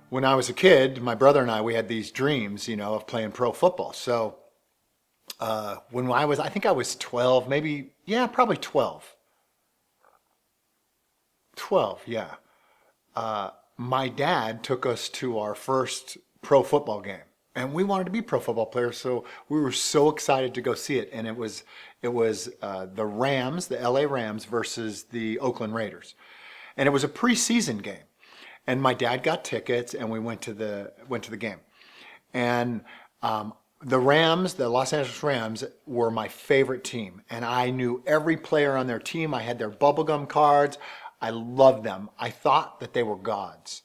when I was a kid, my brother and I, we had these dreams, of playing pro football. So when I think I was 12, maybe, yeah, probably 12. 12, yeah. My dad took us to our first pro football game. And we wanted to be pro football players, so we were so excited to go see it. And it was the Rams, the LA Rams versus the Oakland Raiders, and it was a preseason game. And my dad got tickets, and we went to the game. And the Rams, the Los Angeles Rams, were my favorite team, and I knew every player on their team. I had their bubblegum cards. I loved them. I thought that they were gods.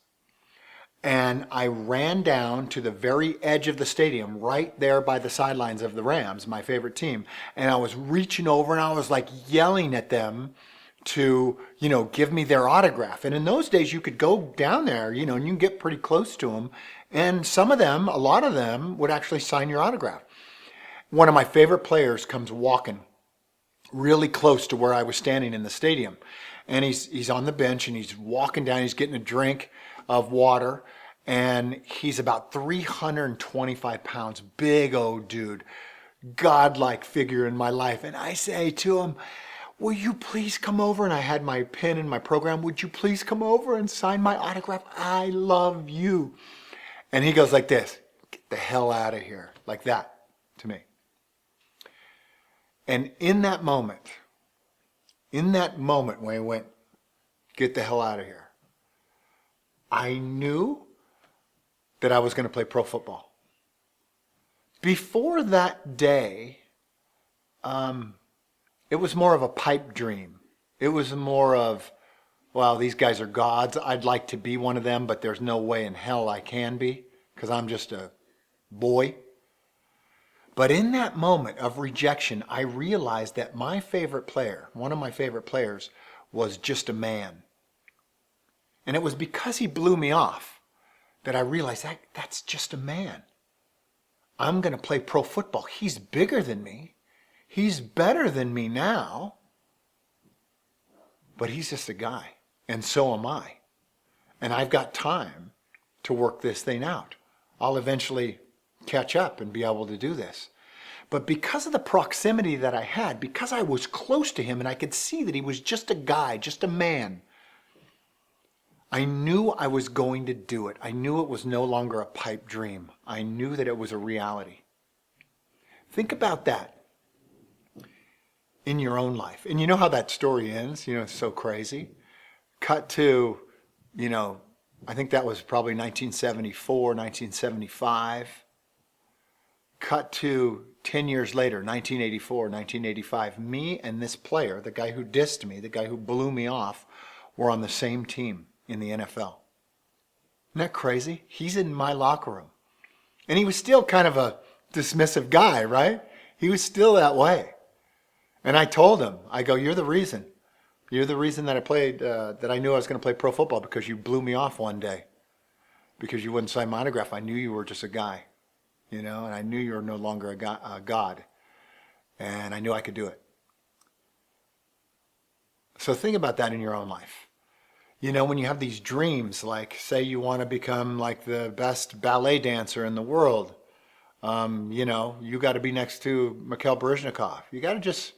And I ran down to the very edge of the stadium, right there by the sidelines of the Rams, my favorite team. And I was reaching over and I was like yelling at them to, give me their autograph. And in those days, you could go down there, and you can get pretty close to them. And some of them, a lot of them, would actually sign your autograph. One of my favorite players comes walking really close to where I was standing in the stadium. And he's on the bench and he's walking down, he's getting a drink of water, and he's about 325 pounds, big old dude, godlike figure in my life. And I say to him, will you please come over? And I had my pen in my program. Would you please come over and sign my autograph? I love you. And he goes like this, get the hell out of here, like that to me. And in that moment when he went, get the hell out of here, I knew that I was going to play pro football. Before that day, it was more of a pipe dream. It was more of, well, these guys are gods. I'd like to be one of them, but there's no way in hell I can be because I'm just a boy. But in that moment of rejection, I realized that my favorite player, one of my favorite players, was just a man. And it was because he blew me off that I realized that's just a man. I'm going to play pro football. He's bigger than me. He's better than me now. But he's just a guy. And so am I. And I've got time to work this thing out. I'll eventually catch up and be able to do this. But because of the proximity that I had, because I was close to him and I could see that he was just a guy, just a man, I knew I was going to do it. I knew it was no longer a pipe dream. I knew that it was a reality. Think about that in your own life. And you know how that story ends? It's so crazy. Cut to, I think that was probably 1974, 1975. Cut to 10 years later, 1984, 1985. Me and this player, the guy who dissed me, the guy who blew me off, were on the same team in the NFL. Isn't that crazy? He's in my locker room. And he was still kind of a dismissive guy, right? He was still that way. And I told him, I go, you're the reason. You're the reason that I played, that I knew I was going to play pro football, because you blew me off one day. Because you wouldn't sign my autograph. I knew you were just a guy, and I knew you were no longer a god. And I knew I could do it. So think about that in your own life. When you have these dreams, like say you want to become like the best ballet dancer in the world, you got to be next to Mikhail Baryshnikov. You got to just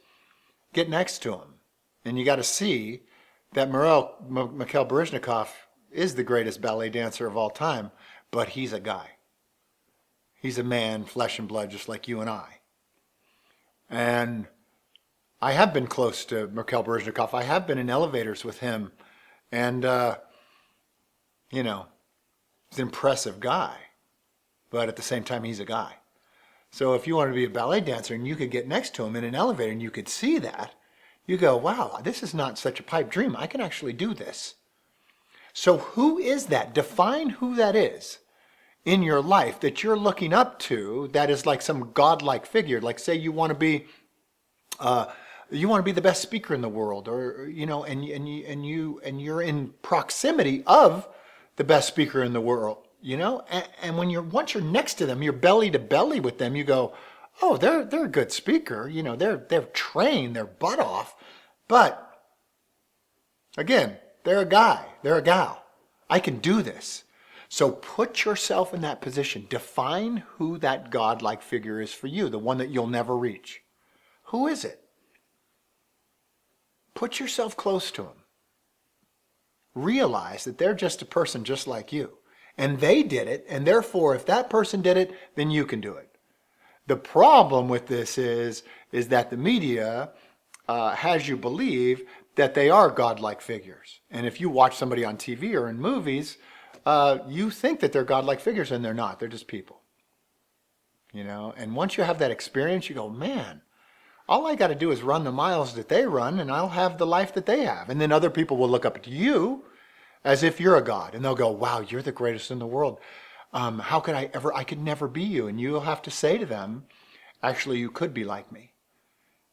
get next to him. And you got to see that Mikhail Baryshnikov is the greatest ballet dancer of all time, but he's a guy. He's a man, flesh and blood, just like you and I. And I have been close to Mikhail Baryshnikov. I have been in elevators with him. And, he's an impressive guy. But at the same time, he's a guy. So if you wanted to be a ballet dancer and you could get next to him in an elevator and you could see that, you go, wow, this is not such a pipe dream. I can actually do this. So who is that? Define who that is in your life that you're looking up to, that is like some godlike figure. Like say you want to be the best speaker in the world, or and you're in proximity of the best speaker in the world, and once you're next to them, you're belly to belly with them, you go, oh, they're a good speaker, they're trained, they're butt off, but again, they're a guy, they're a gal. I can do this. So put yourself in that position. Define who that godlike figure is for you, the one that you'll never reach. Who is it? Put yourself close to them. Realize that they're just a person just like you. And they did it, and therefore if that person did it, then you can do it. The problem with this is that the media has you believe that they are godlike figures. And if you watch somebody on TV or in movies, you think that they're godlike figures, and they're not. They're just people. You know, and once you have that experience, you go, man, all I got to do is run the miles that they run, and I'll have the life that they have. And then other people will look up to you as if you're a god, and they'll go, wow, you're the greatest in the world. How could I could never be you. And you'll have to say to them, actually, you could be like me.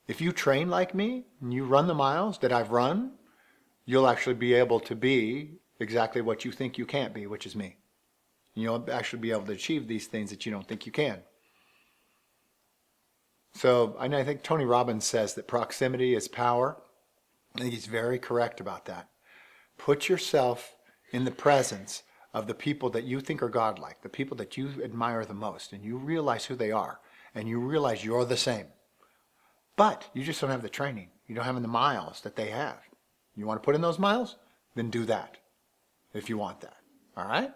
If you train like me and you run the miles that I've run, you'll actually be able to be exactly what you think you can't be, which is me. You'll actually be able to achieve these things that you don't think you can. So I think Tony Robbins says that proximity is power. I think he's very correct about that. Put yourself in the presence of the people that you think are godlike, the people that you admire the most, and you realize who they are, and you realize you're the same. But you just don't have the training. You don't have the miles that they have. You want to put in those miles? Then do that if you want that. All right?